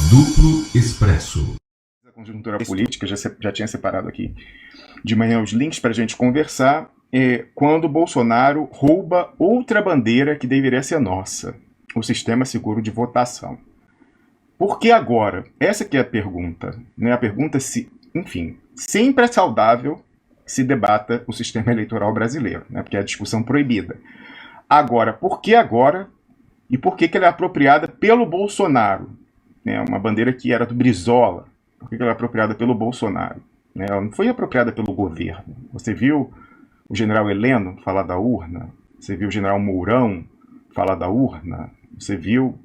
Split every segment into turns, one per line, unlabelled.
Duplo Expresso.
A conjuntura política, já tinha separado aqui de manhã os links para a gente conversar, quando o Bolsonaro rouba outra bandeira que deveria ser nossa, o sistema seguro de votação. Por que agora? Essa que é a pergunta. Né? A pergunta se, enfim, sempre é saudável que se debata o sistema eleitoral brasileiro, né? Porque é a discussão proibida. Agora, por que agora? E por que ela é apropriada pelo Bolsonaro? Né? Uma bandeira que era do Brizola. Por que ela é apropriada pelo Bolsonaro? Né? Ela não foi apropriada pelo governo. Você viu o general Heleno falar da urna? Você viu o general Mourão falar da urna? Você viu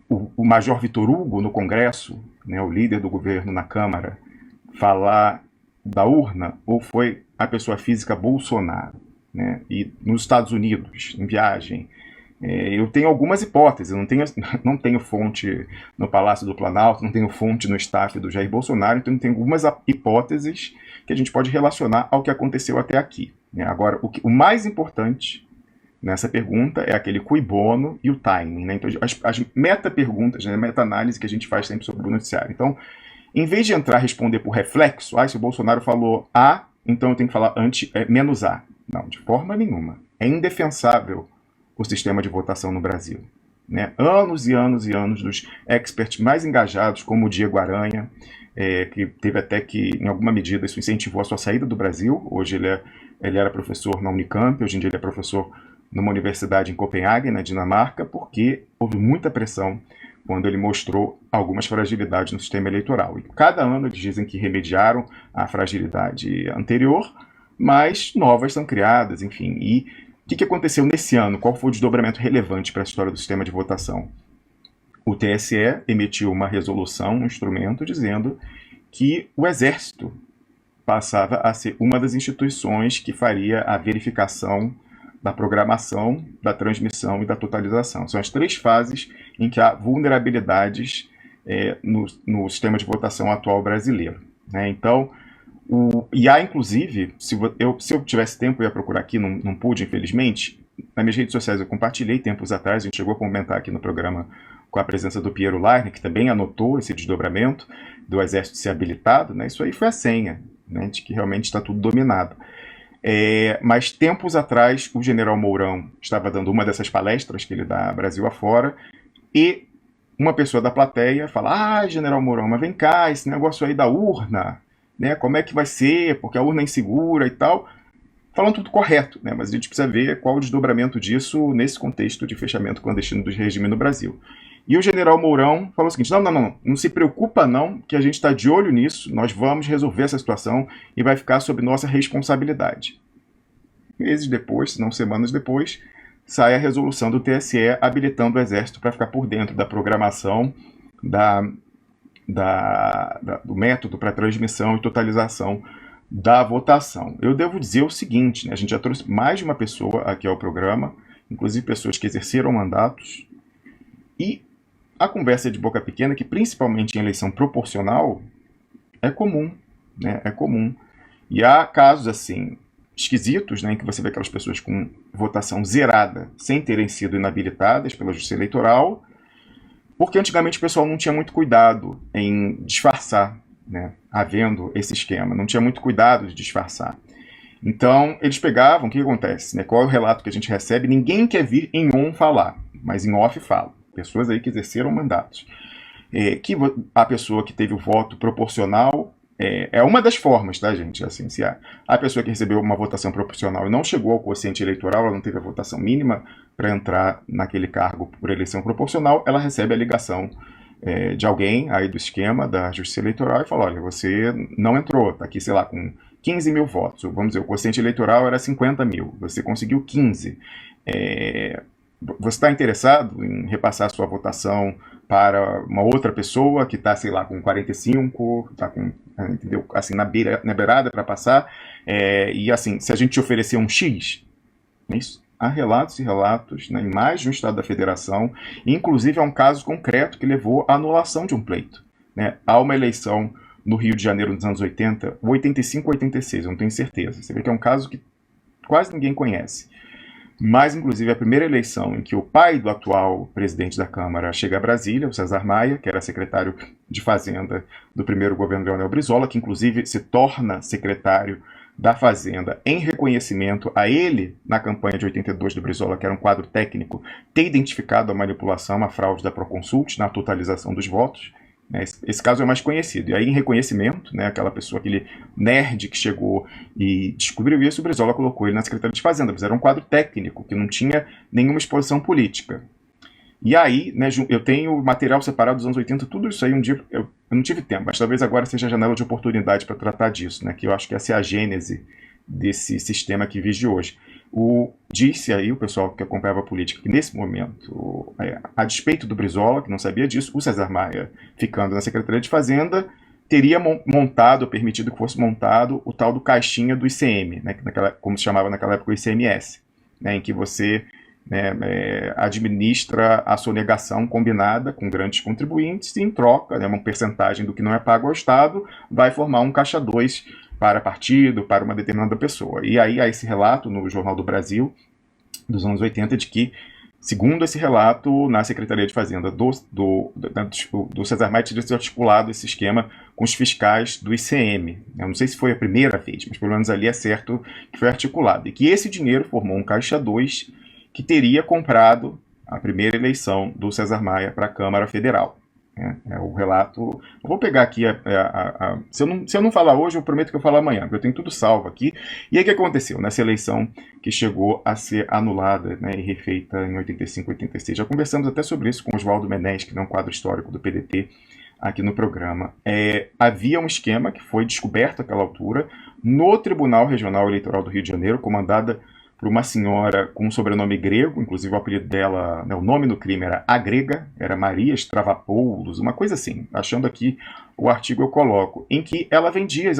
o major Vitor Hugo no Congresso, né, o líder do governo na Câmara, falar da urna? Ou foi a pessoa física Bolsonaro? Né? E nos Estados Unidos, em viagem, eu tenho algumas hipóteses, não tenho fonte no Palácio do Planalto, não tenho fonte no staff do Jair Bolsonaro, então tem algumas hipóteses que a gente pode relacionar ao que aconteceu até aqui. Né? Agora, o mais importante nessa pergunta é aquele cui bono e o timing. Né? Então, as meta-perguntas, né, meta-análise que a gente faz sempre sobre o noticiário. Então, em vez de entrar e responder por reflexo, se o Bolsonaro falou A, então eu tenho que falar menos A. Não, de forma nenhuma. É indefensável o sistema de votação no Brasil. Né? Anos e anos e anos dos experts mais engajados, como o Diego Aranha, que teve até que, em alguma medida, isso incentivou a sua saída do Brasil. Hoje ele era professor na Unicamp, hoje em dia ele é professor numa universidade em Copenhague, na Dinamarca, porque houve muita pressão quando ele mostrou algumas fragilidades no sistema eleitoral. E cada ano eles dizem que remediaram a fragilidade anterior, mas novas são criadas, enfim. E o que aconteceu nesse ano? Qual foi o desdobramento relevante para a história do sistema de votação? O TSE emitiu uma resolução, um instrumento, dizendo que o Exército passava a ser uma das instituições que faria a verificação da programação, da transmissão e da totalização. São as três fases em que há vulnerabilidades no sistema de votação atual brasileiro. Né? Então, e há, inclusive, se eu tivesse tempo, eu ia procurar aqui, não pude, infelizmente. Nas minhas redes sociais eu compartilhei tempos atrás, a gente chegou a comentar aqui no programa com a presença do Piero Leiner, que também anotou esse desdobramento do Exército ser habilitado. Né? Isso aí foi a senha, né, de que realmente está tudo dominado. Mas tempos atrás o general Mourão estava dando uma dessas palestras que ele dá Brasil afora, e uma pessoa da plateia fala: general Mourão, mas vem cá, esse negócio aí da urna, né, como é que vai ser, porque a urna é insegura e tal, falando tudo correto, né, mas a gente precisa ver qual o desdobramento disso nesse contexto de fechamento clandestino do regime no Brasil. E o general Mourão falou o seguinte: não se preocupa não, que a gente está de olho nisso, nós vamos resolver essa situação e vai ficar sob nossa responsabilidade. Meses depois, se não semanas depois, sai a resolução do TSE habilitando o Exército para ficar por dentro da programação do método para transmissão e totalização da votação. Eu devo dizer o seguinte, né, a gente já trouxe mais de uma pessoa aqui ao programa, inclusive pessoas que exerceram mandatos, e a conversa de boca pequena, que principalmente em eleição proporcional, é comum, né? É comum. E há casos assim esquisitos, né, em que você vê aquelas pessoas com votação zerada, sem terem sido inabilitadas pela Justiça Eleitoral, porque antigamente o pessoal não tinha muito cuidado em disfarçar, né, havendo esse esquema, não tinha muito cuidado de disfarçar. Então, eles pegavam, o que acontece? Né, qual é o relato que a gente recebe? Ninguém quer vir em on falar, mas em off fala. Pessoas aí que exerceram mandatos. Que a pessoa que teve o voto proporcional é uma das formas, tá, gente? Assim, se a pessoa que recebeu uma votação proporcional e não chegou ao quociente eleitoral, ela não teve a votação mínima para entrar naquele cargo por eleição proporcional, ela recebe a ligação de alguém aí do esquema da Justiça Eleitoral e fala: olha, você não entrou, tá aqui, sei lá, com 15 mil votos. Vamos dizer, o quociente eleitoral era 50 mil, você conseguiu 15. Você está interessado em repassar a sua votação para uma outra pessoa que está, sei lá, com 45, está com, entendeu? Assim, na beirada para passar, e assim, se a gente te oferecer um X, isso, há relatos e relatos, né, em mais de um estado da federação, e inclusive há um caso concreto que levou à anulação de um pleito. Né? Há uma eleição no Rio de Janeiro nos anos 85 ou 86, eu não tenho certeza. Você vê que é um caso que quase ninguém conhece. mas inclusive a primeira eleição em que o pai do atual presidente da Câmara chega a Brasília, o César Maia, que era secretário de Fazenda do primeiro governo Leonel Brizola, que inclusive se torna secretário da Fazenda em reconhecimento a ele, na campanha de 82 do Brizola, que era um quadro técnico, ter identificado a manipulação, a fraude da Proconsult na totalização dos votos. Esse caso é mais conhecido. E aí, em reconhecimento, aquela pessoa, aquele nerd que chegou e descobriu isso, o Brizola colocou ele na Secretaria de Fazenda, mas era um quadro técnico, que não tinha nenhuma exposição política. E aí, eu tenho material separado dos anos 80, tudo isso aí um dia eu não tive tempo, mas talvez agora seja a janela de oportunidade para tratar disso, que eu acho que essa é a gênese desse sistema que vive hoje. Disse aí o pessoal que acompanhava a política que nesse momento, a despeito do Brizola, que não sabia disso, o César Maia, ficando na Secretaria de Fazenda, teria montado, permitido que fosse montado, o tal do caixinha do ICM, como se chamava naquela época o ICMS, em que você administra a sonegação combinada com grandes contribuintes e em troca, uma percentagem do que não é pago ao Estado vai formar um caixa 2 para partido, para uma determinada pessoa. E aí há esse relato no Jornal do Brasil, dos anos 80, de que, segundo esse relato, na Secretaria de Fazenda do César Maia tinha sido articulado esse esquema com os fiscais do ICM. Eu não sei se foi a primeira vez, mas pelo menos ali é certo que foi articulado. E que esse dinheiro formou um caixa 2 que teria comprado a primeira eleição do César Maia para a Câmara Federal. É o relato. Eu vou pegar aqui. Se eu não falar hoje, eu prometo que eu falo amanhã, porque eu tenho tudo salvo aqui. E aí o que aconteceu nessa eleição que chegou a ser anulada e refeita em 85, 86? Já conversamos até sobre isso com o Oswaldo Menes, que é um quadro histórico do PDT, aqui no programa. Havia um esquema que foi descoberto àquela altura no Tribunal Regional Eleitoral do Rio de Janeiro, comandada por uma senhora com um sobrenome grego, inclusive o apelido dela, o nome do crime era a grega, era Maria Stravapoulos, uma coisa assim. Achando aqui o artigo eu coloco, em que ela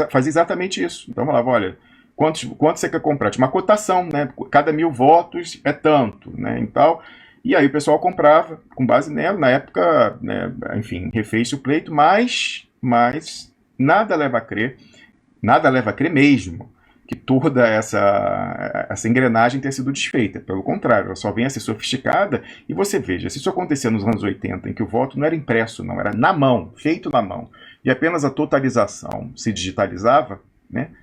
fazia exatamente isso. Então falava, olha, quanto você quer comprar? Tinha uma cotação, cada 1.000 votos é tanto, e aí o pessoal comprava com base nela, na época, enfim, refez-se o pleito, mas nada leva a crer mesmo, que toda essa engrenagem tenha sido desfeita. Pelo contrário, ela só vem a ser sofisticada. E você veja, se isso acontecia nos anos 80, em que o voto não era impresso, não, era na mão, feito na mão, e apenas a totalização se digitalizava,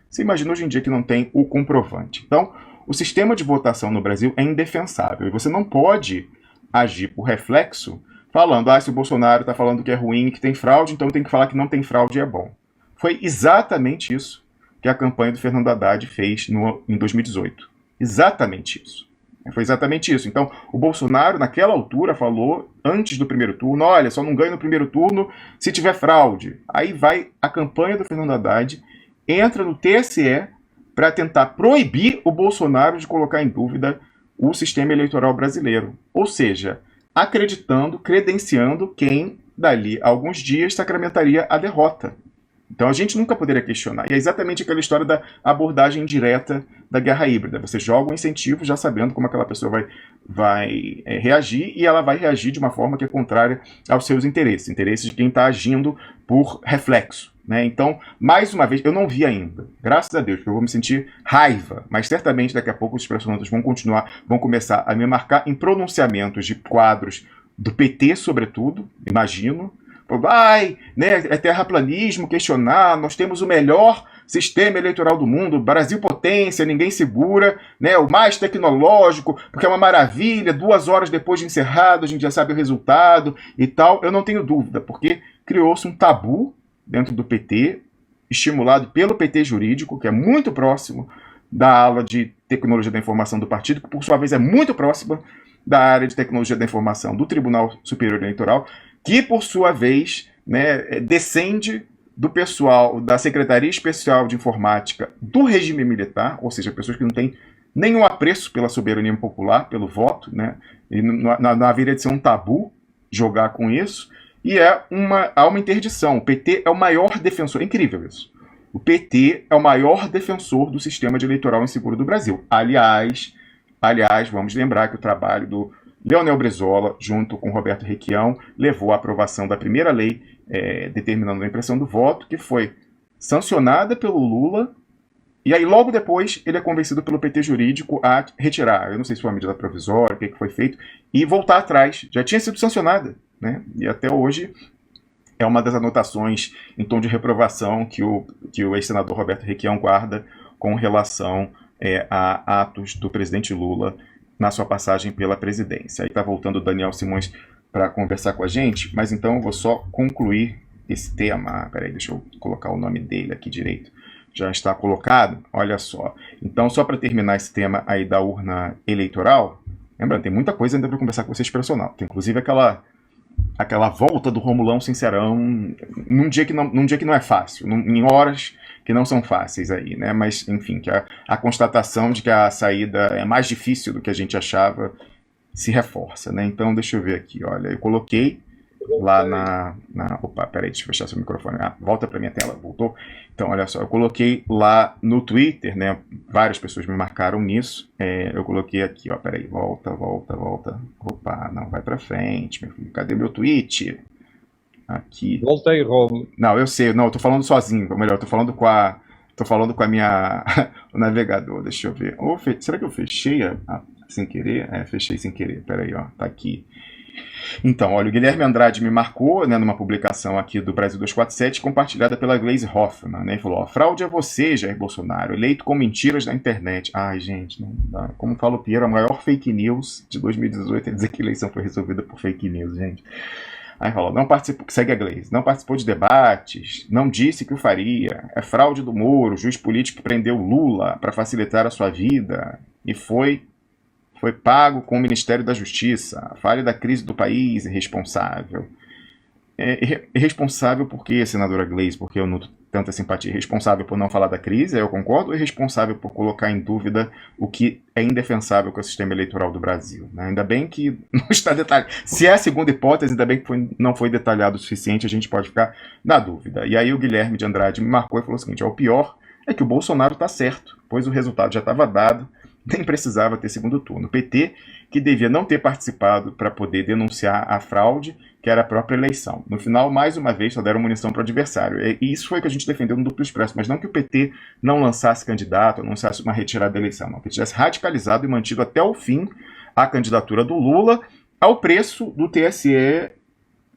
você imagina hoje em dia que não tem o comprovante. Então, o sistema de votação no Brasil é indefensável. E você não pode agir por reflexo falando, se o Bolsonaro está falando que é ruim e que tem fraude, então tem que falar que não tem fraude e é bom. Foi exatamente isso que a campanha do Fernando Haddad fez em 2018. Exatamente isso. Foi exatamente isso. Então, o Bolsonaro, naquela altura, falou, antes do primeiro turno, olha, só não ganha no primeiro turno se tiver fraude. Aí vai a campanha do Fernando Haddad, entra no TSE para tentar proibir o Bolsonaro de colocar em dúvida o sistema eleitoral brasileiro. Ou seja, credenciando quem, dali a alguns dias, sacramentaria a derrota. Então a gente nunca poderia questionar. E é exatamente aquela história da abordagem direta da guerra híbrida. Você joga um incentivo já sabendo como aquela pessoa vai reagir, e ela vai reagir de uma forma que é contrária aos seus interesses de quem está agindo por reflexo. Então, mais uma vez, eu não vi ainda, graças a Deus, porque eu vou me sentir raiva, mas certamente daqui a pouco os personagens vão começar a me marcar em pronunciamentos de quadros do PT, sobretudo, imagino. É terraplanismo, questionar, nós temos o melhor sistema eleitoral do mundo, Brasil potência, ninguém segura, o mais tecnológico, porque é uma maravilha, 2 horas depois de encerrado a gente já sabe o resultado e tal. Eu não tenho dúvida, porque criou-se um tabu dentro do PT, estimulado pelo PT jurídico, que é muito próximo da ala de tecnologia da informação do partido, que por sua vez é muito próxima da área de tecnologia da informação do Tribunal Superior Eleitoral, que, por sua vez, descende do pessoal da Secretaria Especial de Informática do regime militar, ou seja, pessoas que não têm nenhum apreço pela soberania popular, pelo voto, e não haveria de ser um tabu jogar com isso, e há uma interdição. O PT é o maior defensor, é incrível isso, o PT é o maior defensor do sistema de eleitoral inseguro do Brasil. Aliás, vamos lembrar que o trabalho do Leonel Brizola, junto com Roberto Requião, levou à aprovação da primeira lei determinando a impressão do voto, que foi sancionada pelo Lula E aí, logo depois, ele é convencido pelo PT jurídico a retirar, eu não sei se foi uma medida provisória, o que foi feito, e voltar atrás. Já tinha sido sancionada, né? E até hoje é uma das anotações em tom de reprovação que o ex-senador Roberto Requião guarda com relação a atos do presidente Lula na sua passagem pela presidência. Aí está voltando o Daniel Simões para conversar com a gente, mas então eu vou só concluir esse tema. Peraí, deixa eu colocar o nome dele aqui direito. Já está colocado, olha só. Então, só para terminar esse tema aí da urna eleitoral, lembrando, tem muita coisa ainda para conversar com vocês personal. Tem inclusive aquela volta do Romulão Sincerão num dia que não é fácil, em horas que não são fáceis aí, né? Mas, enfim, que a constatação de que a saída é mais difícil do que a gente achava se reforça, né? Então, deixa eu ver aqui, olha, eu coloquei lá opa, peraí, deixa eu fechar seu microfone. Volta para minha tela, voltou? Então, olha só, eu coloquei lá no Twitter, né? Várias pessoas me marcaram nisso. Eu coloquei aqui, ó, peraí, volta. Opa, não, vai para frente, meu filho. Cadê meu tweet? Aqui.
Voltei, Romulo.
Não, eu sei, não, eu tô falando sozinho, ou melhor, eu tô falando com a minha o navegador, deixa eu ver. Será que eu fechei sem querer? Fechei sem querer, peraí, ó, tá aqui. Então, olha, o Guilherme Andrade me marcou, né, numa publicação aqui do Brasil 247, compartilhada pela Gleisi Hoffmann, né, e falou, fraude é você, Jair Bolsonaro, eleito com mentiras na internet. Ai, gente, não dá. Como fala o Piero, a maior fake news de 2018 é dizer que a eleição foi resolvida por fake news, gente. Aí falou, segue a Gleisi, não participou de debates, não disse que o faria, é fraude do Moro, juiz político que prendeu Lula para facilitar a sua vida, e foi pago com o Ministério da Justiça. A falha da crise do país é irresponsável. Irresponsável por quê, senadora Gleisi? Porque eu nutre tanta simpatia. Irresponsável por não falar da crise, eu concordo, ou irresponsável por colocar em dúvida o que é indefensável com o sistema eleitoral do Brasil? Né? Ainda bem que não está detalhado. Se é a segunda hipótese, ainda bem que não foi detalhado o suficiente, a gente pode ficar na dúvida. E aí o Guilherme de Andrade me marcou e falou o seguinte, o pior é que o Bolsonaro está certo, pois o resultado já estava dado, nem precisava ter segundo turno. O PT, que devia não ter participado para poder denunciar a fraude, que era a própria eleição. No final, mais uma vez, só deram munição para o adversário. E isso foi o que a gente defendeu no Duplo Expresso, mas não que o PT não lançasse candidato, anunciasse uma retirada da eleição, não. Que tivesse radicalizado e mantido até o fim a candidatura do Lula ao preço do TSE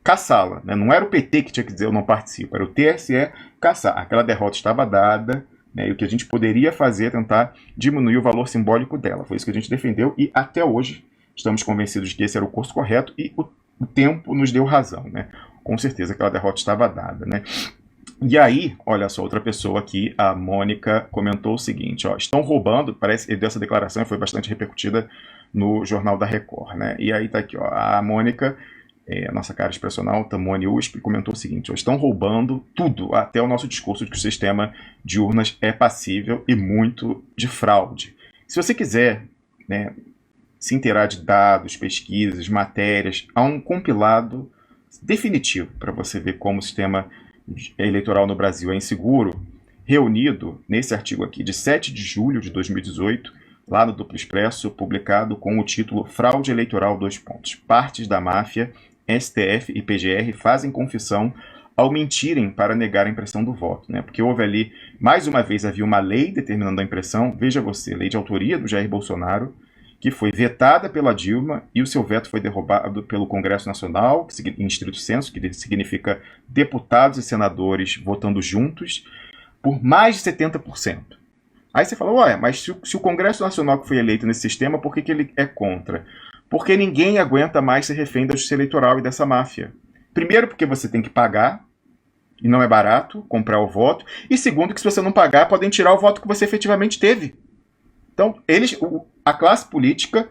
caçá-la. Né? Não era o PT que tinha que dizer eu não participo, era o TSE caçar. Aquela derrota estava dada, né, e o que a gente poderia fazer é tentar diminuir o valor simbólico dela. Foi isso que a gente defendeu e até hoje estamos convencidos de que esse era o curso correto e o tempo nos deu razão. Né? Com certeza aquela derrota estava dada. Né? E aí, olha só, outra pessoa aqui, a Mônica, comentou o seguinte, ó, estão roubando, parece que dessa declaração foi bastante repercutida no Jornal da Record. Né? E aí tá aqui, ó, a Mônica, a nossa cara expressional, Tamone USP, comentou o seguinte, ó, estão roubando tudo, até o nosso discurso de que o sistema de urnas é passível e muito de fraude. Se você quiser, né, se inteirar de dados, pesquisas, matérias, há um compilado definitivo para você ver como o sistema eleitoral no Brasil é inseguro, reunido nesse artigo aqui de 7 de julho de 2018, lá no Duplo Expresso, publicado com o título Fraude Eleitoral : Partes da máfia, STF e PGR fazem confissão ao mentirem para negar a impressão do voto, né? Porque houve ali, mais uma vez, havia uma lei determinando a impressão, veja você, lei de autoria do Jair Bolsonaro, que foi vetada pela Dilma e o seu veto foi derrubado pelo Congresso Nacional, em estrito senso, que significa deputados e senadores votando juntos, por mais de 70%. Aí você fala, ué, mas se o Congresso Nacional que foi eleito nesse sistema, por que ele é contra? Porque ninguém aguenta mais ser refém da justiça eleitoral e dessa máfia. Primeiro, porque você tem que pagar, e não é barato comprar o voto. E segundo, que se você não pagar, podem tirar o voto que você efetivamente teve. Então, a classe política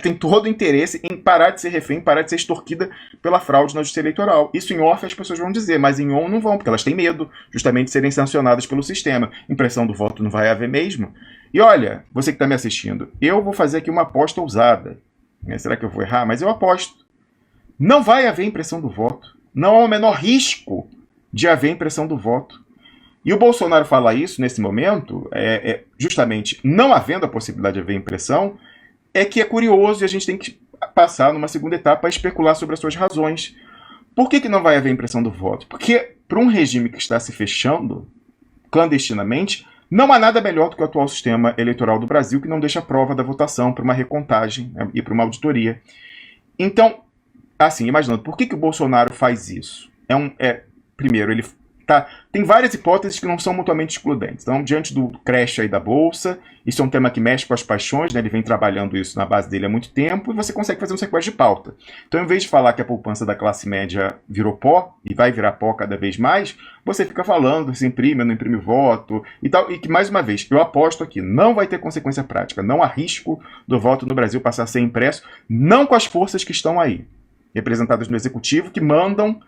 tem todo o interesse em parar de ser refém, parar de ser extorquida pela fraude na justiça eleitoral. Isso em off as pessoas vão dizer, mas em on não vão, porque elas têm medo justamente de serem sancionadas pelo sistema. Impressão do voto não vai haver mesmo. E olha, você que está me assistindo, eu vou fazer aqui uma aposta ousada. Será que eu vou errar? Mas eu aposto. Não vai haver impressão do voto. Não há o menor risco de haver impressão do voto. E o Bolsonaro fala isso nesse momento, justamente não havendo a possibilidade de haver impressão, é que é curioso e a gente tem que passar numa segunda etapa a especular sobre as suas razões. Por que não vai haver impressão do voto? Porque para um regime que está se fechando clandestinamente, Não há nada melhor do que o atual sistema eleitoral do Brasil, que não deixa prova da votação para uma recontagem, né, e para uma auditoria. Então, assim, imaginando, por que o Bolsonaro faz isso? Primeiro, ele tem várias hipóteses que não são mutuamente excludentes. Então, diante do crash aí da Bolsa, isso é um tema que mexe com as paixões, né? Ele vem trabalhando isso na base dele há muito tempo, e você consegue fazer um sequestro de pauta. Então, em vez de falar que a poupança da classe média virou pó, e vai virar pó cada vez mais, você fica falando se imprime ou não imprime voto, e tal, e que, mais uma vez, eu aposto aqui, não vai ter consequência prática, não há risco do voto no Brasil passar a ser impresso, não com as forças que estão aí, representadas no Executivo, que mandam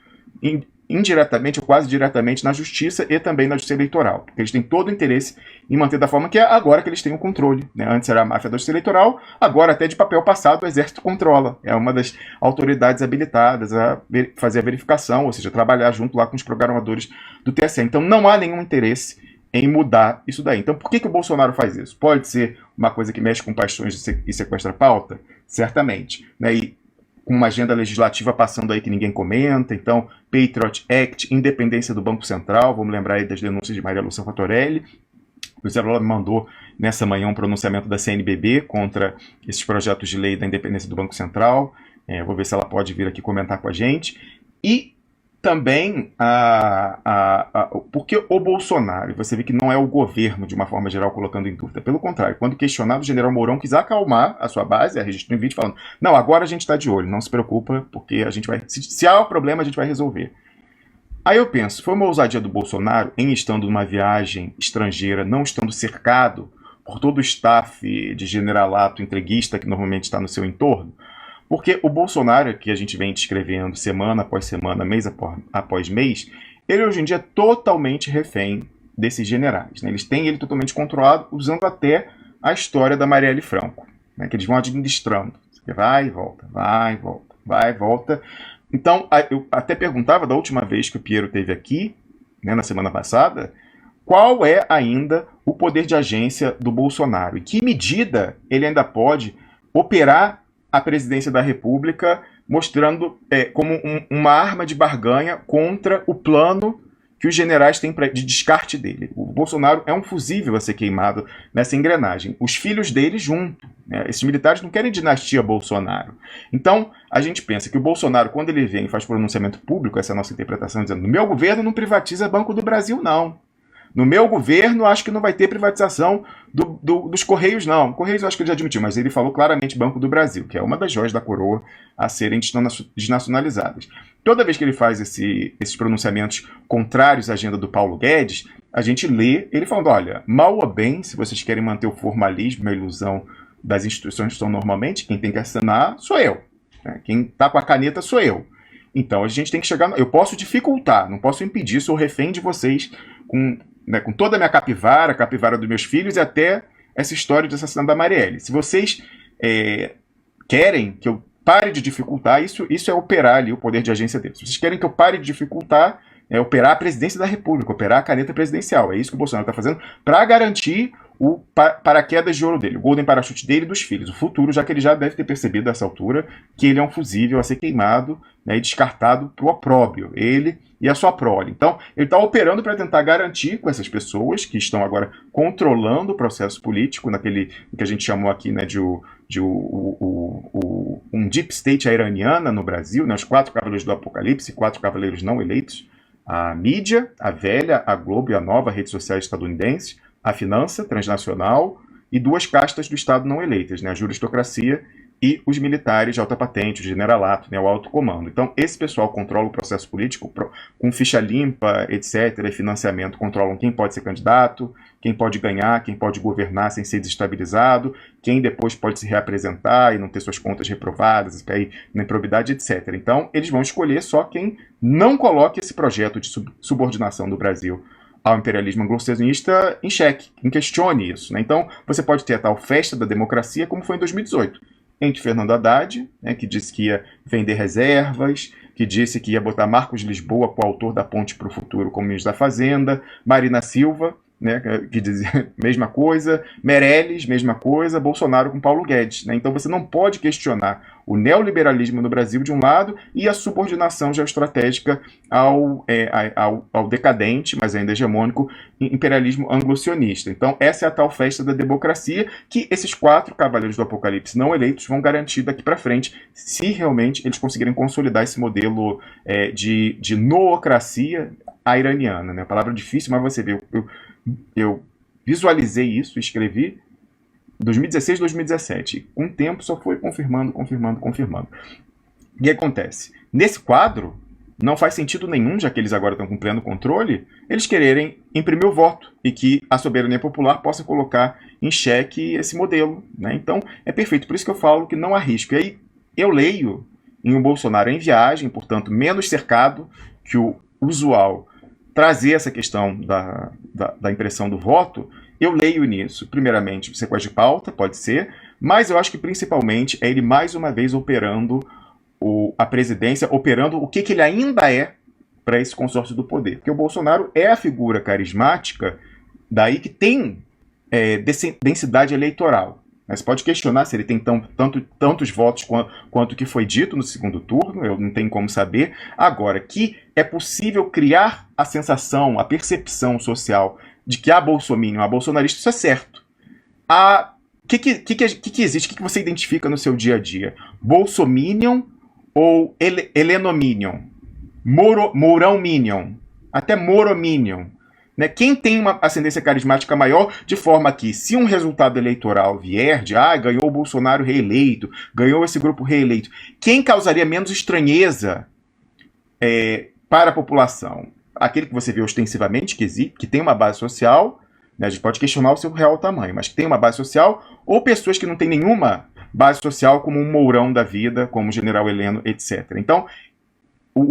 indiretamente ou quase diretamente na Justiça e também na Justiça Eleitoral, porque eles têm todo o interesse em manter da forma que é agora que eles têm o controle, né? Antes era a máfia da Justiça Eleitoral, agora até de papel passado o Exército controla, é uma das autoridades habilitadas a fazer a verificação, ou seja, trabalhar junto lá com os programadores do TSE. Então não há nenhum interesse em mudar isso daí. Então por que o Bolsonaro faz isso? Pode ser uma coisa que mexe com paixões e sequestra a pauta? Certamente, né? E com uma agenda legislativa passando aí que ninguém comenta, então Patriot Act, independência do Banco Central, vamos lembrar aí das denúncias de Maria Lúcia Fatorelli. O Zé Lula me mandou nessa manhã um pronunciamento da CNBB contra esses projetos de lei da independência do Banco Central. Vou ver se ela pode vir aqui comentar com a gente. E também, porque o Bolsonaro, você vê que não é o governo, de uma forma geral, colocando em dúvida. Pelo contrário, quando questionado, o general Mourão quis acalmar a sua base, registrou um vídeo falando, não, agora a gente está de olho, não se preocupa, porque a gente vai, se há um problema, a gente vai resolver. Aí eu penso, foi uma ousadia do Bolsonaro, em estando numa viagem estrangeira, não estando cercado por todo o staff de generalato entreguista que normalmente está no seu entorno? Porque o Bolsonaro, que a gente vem descrevendo semana após semana, mês após mês, ele hoje em dia é totalmente refém desses generais, né? Eles têm ele totalmente controlado, usando até a história da Marielle Franco, né? Que eles vão administrando. Vai e volta, vai e volta, vai e volta. Então, eu até perguntava da última vez que o Piero esteve aqui, né, na semana passada, qual é ainda o poder de agência do Bolsonaro? E que medida ele ainda pode operar a presidência da República, mostrando como uma arma de barganha contra o plano que os generais têm de descarte dele. O Bolsonaro é um fusível a ser queimado nessa engrenagem. Os filhos dele junto, né? Esses militares não querem dinastia Bolsonaro. Então, a gente pensa que o Bolsonaro, quando ele vem e faz pronunciamento público, essa é a nossa interpretação, dizendo, no meu governo não privatiza Banco do Brasil, não. No meu governo, acho que não vai ter privatização dos Correios, não. Correios eu acho que ele já admitiu, mas ele falou claramente Banco do Brasil, que é uma das joias da coroa a serem desnacionalizadas. Toda vez que ele faz esses pronunciamentos contrários à agenda do Paulo Guedes, a gente lê ele falando, olha, mal ou bem, se vocês querem manter o formalismo, a ilusão das instituições que são normalmente, quem tem que assinar sou eu. Né? Quem está com a caneta sou eu. Então a gente tem que chegar... Eu posso dificultar, não posso impedir, sou refém de vocês com toda a minha capivara, a capivara dos meus filhos e até essa história de assassinato da Marielle. Se vocês querem que eu pare de dificultar, isso é operar ali o poder de agência deles. Se vocês querem que eu pare de dificultar, operar a presidência da República, operar a caneta presidencial. É isso que o Bolsonaro está fazendo para garantir o paraquedas de ouro dele, o golden parachute dele e dos filhos, o futuro, já que ele já deve ter percebido nessa altura que ele é um fusível a ser queimado, né, e descartado para o opróbrio, ele e a sua prole. Então, ele está operando para tentar garantir com essas pessoas que estão agora controlando o processo político, naquele que a gente chamou aqui, né, de um deep state iraniana no Brasil, né, os 4 cavaleiros do Apocalipse, 4 cavaleiros não eleitos, a mídia, a velha, a Globo e a nova rede social estadunidense, a finança transnacional e 2 castas do Estado não eleitas, né, a juristocracia e os militares de alta patente, o generalato, né, o alto comando. Então, esse pessoal controla o processo político com ficha limpa, etc., e financiamento, controlam quem pode ser candidato, quem pode ganhar, quem pode governar sem ser desestabilizado, quem depois pode se reapresentar e não ter suas contas reprovadas, cair na improbidade, etc. Então, eles vão escolher só quem não coloque esse projeto de subordinação do Brasil ao imperialismo anglo-saxonista em xeque, quem questione isso, né? Então, você pode ter a tal festa da democracia, como foi em 2018, entre Fernando Haddad, né, que disse que ia vender reservas, que disse que ia botar Marcos Lisboa, coautor da Ponte para o Futuro, como ministro da Fazenda, Marina Silva, né, que dizia mesma coisa, Meirelles, mesma coisa, Bolsonaro com Paulo Guedes, né? Então você não pode questionar o neoliberalismo no Brasil de um lado e a subordinação geoestratégica ao decadente, mas ainda hegemônico, imperialismo anglo-sionista. Então essa é a tal festa da democracia que esses 4 cavaleiros do apocalipse não eleitos vão garantir daqui para frente, se realmente eles conseguirem consolidar esse modelo de noocracia a iraniana, né? Palavra difícil, mas você vê, eu visualizei isso, escrevi 2016, 2017. Com o tempo só foi confirmando. O que acontece? Nesse quadro, não faz sentido nenhum, já que eles agora estão com pleno controle, eles quererem imprimir o voto e que a soberania popular possa colocar em xeque esse modelo, né? Então, é perfeito. Por isso que eu falo que não há risco. E aí, eu leio em um Bolsonaro em viagem, portanto, menos cercado que o usual, trazer essa questão da impressão do voto. Eu leio nisso, primeiramente, sequência de pauta, pode ser, mas eu acho que principalmente é ele mais uma vez operando a presidência, operando o que ele ainda é para esse consórcio do poder. Porque o Bolsonaro é a figura carismática, daí que tem densidade eleitoral. Mas pode questionar se ele tem tantos votos quanto que foi dito no segundo turno, eu não tenho como saber. Agora, que é possível criar a sensação, a percepção social de que há bolsominion, há bolsonarista, isso é certo. O que existe, o que você identifica no seu dia a dia? Bolsominion ou helenominion? Mourão-minion? Até morominion? Né? Quem tem uma ascendência carismática maior, de forma que, se um resultado eleitoral vier de ganhou o Bolsonaro reeleito, ganhou esse grupo reeleito, quem causaria menos estranheza para a população? Aquele que você vê ostensivamente, que tem uma base social, né? A gente pode questionar o seu real tamanho, mas que tem uma base social, ou pessoas que não têm nenhuma base social, como um Mourão da vida, como o General Heleno, etc. Então, um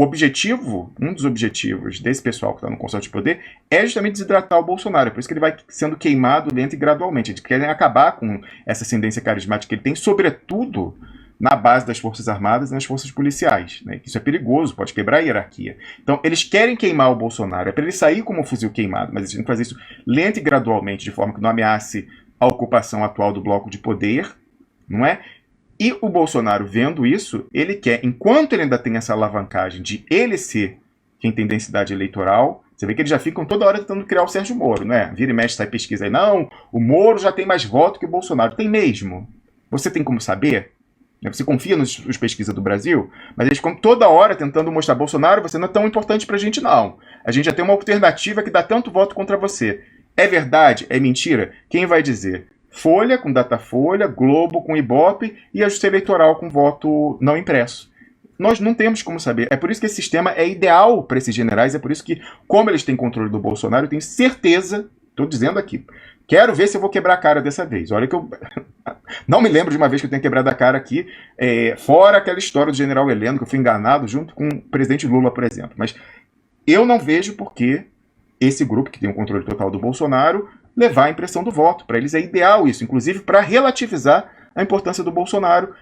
dos objetivos desse pessoal que está no consórcio de poder é justamente desidratar o Bolsonaro. Por isso que ele vai sendo queimado lento e gradualmente. Eles querem acabar com essa ascendência carismática que ele tem, sobretudo na base das Forças Armadas e nas forças policiais, né? Isso é perigoso, pode quebrar a hierarquia. Então, eles querem queimar o Bolsonaro, é para ele sair como um fuzil queimado, mas eles têm que fazer isso lento e gradualmente, de forma que não ameace a ocupação atual do bloco de poder, não é? E o Bolsonaro, vendo isso, ele quer, enquanto ele ainda tem essa alavancagem de ele ser quem tem densidade eleitoral, você vê que eles já ficam toda hora tentando criar o Sérgio Moro, não é? Vira e mexe, sai pesquisa aí, não, o Moro já tem mais voto que o Bolsonaro. Tem mesmo. Você tem como saber? Você confia nos pesquisas do Brasil? Mas eles ficam toda hora tentando mostrar Bolsonaro, você não é tão importante pra gente, não. A gente já tem uma alternativa que dá tanto voto contra você. É verdade? É mentira? Quem vai dizer? Folha com Datafolha, Globo com Ibope e a Justiça Eleitoral com voto não impresso. Nós não temos como saber. É por isso que esse sistema é ideal para esses generais, é por isso que, como eles têm controle do Bolsonaro, eu tenho certeza, estou dizendo aqui, quero ver se eu vou quebrar a cara dessa vez. Olha que eu não me lembro de uma vez que eu tenha quebrado a cara aqui, fora aquela história do General Heleno, que eu fui enganado junto com o presidente Lula, por exemplo. Mas eu não vejo por que esse grupo, que tem o controle total do Bolsonaro, levar a impressão do voto. Para eles é ideal isso, inclusive para relativizar a importância do Bolsonaro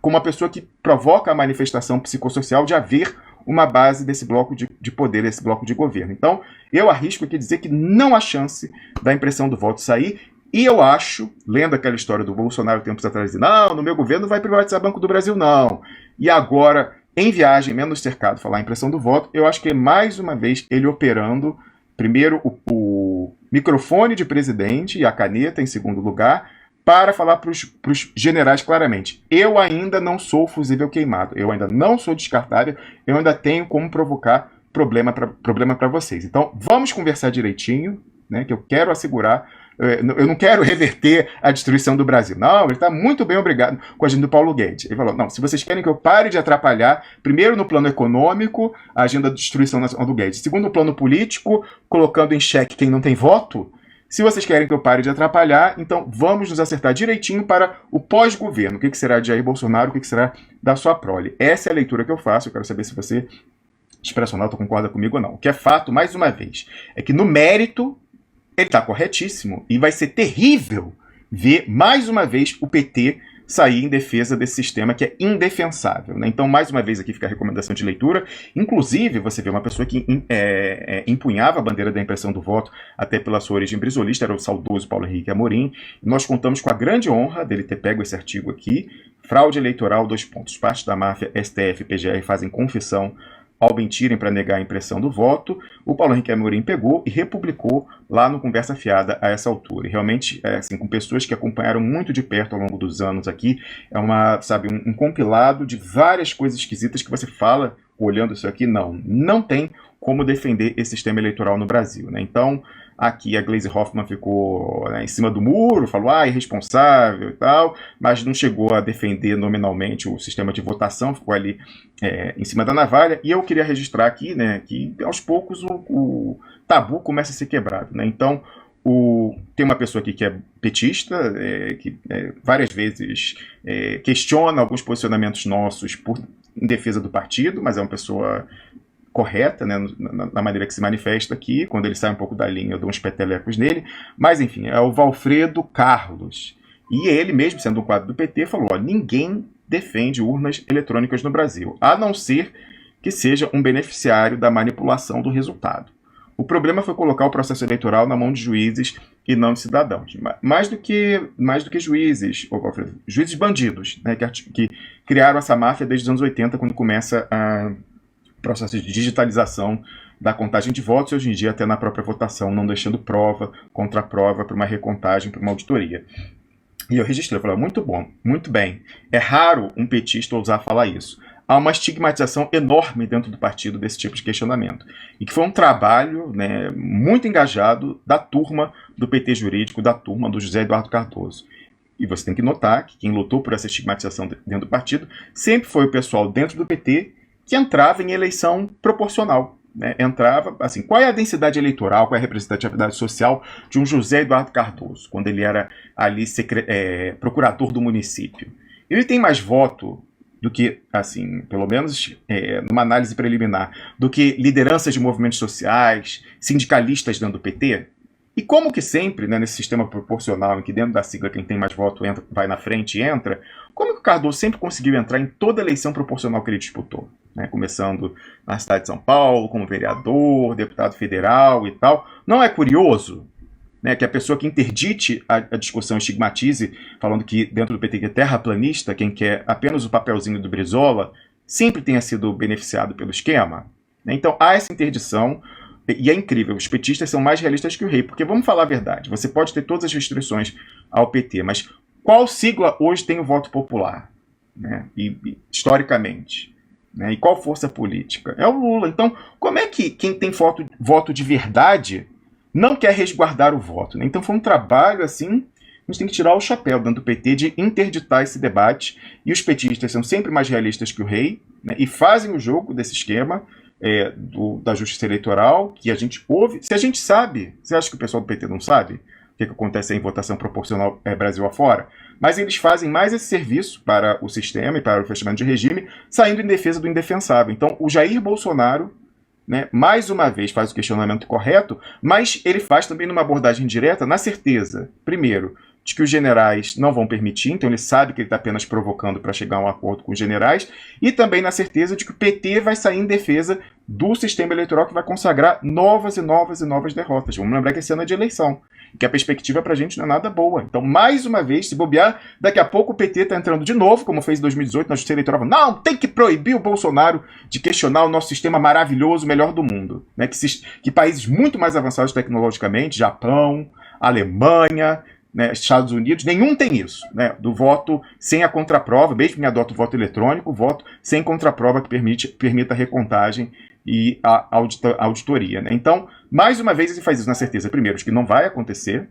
como uma pessoa que provoca a manifestação psicossocial de haver uma base desse bloco de poder, desse bloco de governo. Então, eu arrisco aqui dizer que não há chance da impressão do voto sair, e eu acho, lendo aquela história do Bolsonaro tempos atrás, não, no meu governo não vai privatizar Banco do Brasil, não. E agora, em viagem, menos cercado, falar a impressão do voto, eu acho que é mais uma vez ele operando, primeiro, o microfone de presidente e a caneta em segundo lugar, para falar para os generais claramente, eu ainda não sou fusível queimado, eu ainda não sou descartável, eu ainda tenho como provocar problema para vocês. Então, vamos conversar direitinho, né, que eu quero assegurar, eu não quero reverter a destruição do Brasil. Não, ele está muito bem, obrigado, com a agenda do Paulo Guedes. Ele falou, não, se vocês querem que eu pare de atrapalhar, primeiro no plano econômico, a agenda da destruição nacional do Guedes, segundo no plano político, colocando em xeque quem não tem voto, se vocês querem que eu pare de atrapalhar, então vamos nos acertar direitinho para o pós-governo. O que será de Jair Bolsonaro, o que será da sua prole. Essa é a leitura que eu faço, eu quero saber se você, expressional, concorda comigo ou não. O que é fato, mais uma vez, é que no mérito ele está corretíssimo e vai ser terrível ver mais uma vez o PT sair em defesa desse sistema que é indefensável, né? Então, mais uma vez, aqui fica a recomendação de leitura. Inclusive, você vê uma pessoa que empunhava a bandeira da impressão do voto, até pela sua origem brisolista, era o saudoso Paulo Henrique Amorim. Nós contamos com a grande honra dele ter pego esse artigo aqui, Fraude Eleitoral, : Parte da máfia, STF e PGR fazem confissão ao mentirem para negar a impressão do voto. O Paulo Henrique Amorim pegou e republicou lá no Conversa Fiada a essa altura. E realmente, assim, com pessoas que acompanharam muito de perto ao longo dos anos aqui, é um compilado de várias coisas esquisitas que você fala, olhando isso aqui, não tem como defender esse sistema eleitoral no Brasil, né? Então, aqui a Gleisi Hoffmann ficou, né, em cima do muro, falou, irresponsável e tal, mas não chegou a defender nominalmente o sistema de votação, ficou ali em cima da navalha. E eu queria registrar aqui, né, que aos poucos o tabu começa a ser quebrado, né? Então, tem uma pessoa aqui que é petista, que várias vezes questiona alguns posicionamentos nossos em defesa do partido, mas é uma pessoa correta, né, na maneira que se manifesta aqui. Quando ele sai um pouco da linha, eu dou uns petelecos nele. Mas, enfim, é o Valfredo Carlos. E ele, mesmo sendo um quadro do PT, falou, ninguém defende urnas eletrônicas no Brasil, a não ser que seja um beneficiário da manipulação do resultado. O problema foi colocar o processo eleitoral na mão de juízes e não de cidadãos. Mais do que juízes, Valfredo, juízes bandidos, né, que criaram essa máfia desde os anos 80, quando começa a processo de digitalização da contagem de votos, e hoje em dia até na própria votação, não deixando prova, contra-prova para uma recontagem, para uma auditoria. E eu registrei, eu falei, muito bom, muito bem. É raro um petista ousar falar isso. Há uma estigmatização enorme dentro do partido desse tipo de questionamento. E que foi um trabalho, né, muito engajado da turma do PT jurídico, da turma do José Eduardo Cardoso. E você tem que notar que quem lutou por essa estigmatização dentro do partido sempre foi o pessoal dentro do PT que entrava em eleição proporcional, né? Entrava, assim, qual é a densidade eleitoral, qual é a representatividade social de um José Eduardo Cardoso, quando ele era ali procurador do município? Ele tem mais voto do que, assim, pelo menos numa análise preliminar, do que lideranças de movimentos sociais, sindicalistas dentro do PT? E como que sempre, né, nesse sistema proporcional, em que dentro da sigla quem tem mais voto vai na frente e entra, como que o Cardoso sempre conseguiu entrar em toda eleição proporcional que ele disputou? Né, começando na cidade de São Paulo, como vereador, deputado federal e tal. Não é curioso, né, que a pessoa que interdite a discussão estigmatize, falando que dentro do PT que é terraplanista, quem quer apenas o papelzinho do Brizola, sempre tenha sido beneficiado pelo esquema? Então há essa interdição. E é incrível, os petistas são mais realistas que o rei, porque vamos falar a verdade, você pode ter todas as restrições ao PT, mas qual sigla hoje tem o voto popular, né? Historicamente, né? E qual força política? É o Lula. Então, como é que quem tem voto de verdade não quer resguardar o voto, né? Então foi um trabalho, assim, a gente tem que tirar o chapéu dentro do PT de interditar esse debate, e os petistas são sempre mais realistas que o rei, né? E fazem o jogo desse esquema, da justiça eleitoral, que a gente ouve. Se a gente sabe, você acha que o pessoal do PT não sabe o que acontece em votação proporcional Brasil afora? Mas eles fazem mais esse serviço para o sistema e para o fechamento de regime, saindo em defesa do indefensável. Então, o Jair Bolsonaro, né, mais uma vez faz o questionamento correto, mas ele faz também numa abordagem direta, na certeza, primeiro, de que os generais não vão permitir, então ele sabe que ele está apenas provocando para chegar a um acordo com os generais, e também na certeza de que o PT vai sair em defesa do sistema eleitoral que vai consagrar novas e novas e novas derrotas. Vamos lembrar que esse ano é de eleição, que a perspectiva para a gente não é nada boa. Então, mais uma vez, se bobear, daqui a pouco o PT está entrando de novo, como fez em 2018 na justiça eleitoral. Não, tem que proibir o Bolsonaro de questionar o nosso sistema maravilhoso, o melhor do mundo, né? Que países muito mais avançados tecnologicamente, Japão, Alemanha, né, Estados Unidos, nenhum tem isso, né, do voto sem a contraprova, mesmo que adota o voto eletrônico, voto sem contraprova que permita a recontagem e a auditoria, né? Então, mais uma vez, ele faz isso na certeza, primeiro, de que não vai acontecer,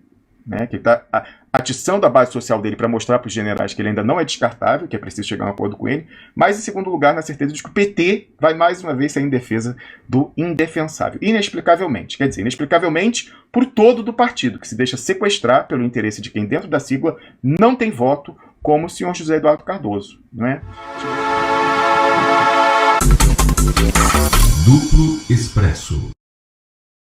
né, que está a atição da base social dele para mostrar para os generais que ele ainda não é descartável, que é preciso chegar a um acordo com ele, mas, em segundo lugar, na certeza de que o PT vai, mais uma vez, sair em defesa do indefensável, inexplicavelmente, quer dizer, inexplicavelmente por todo do partido, que se deixa sequestrar pelo interesse de quem dentro da sigla não tem voto, como o senhor José Eduardo Cardoso, não é?
Duplo Expresso.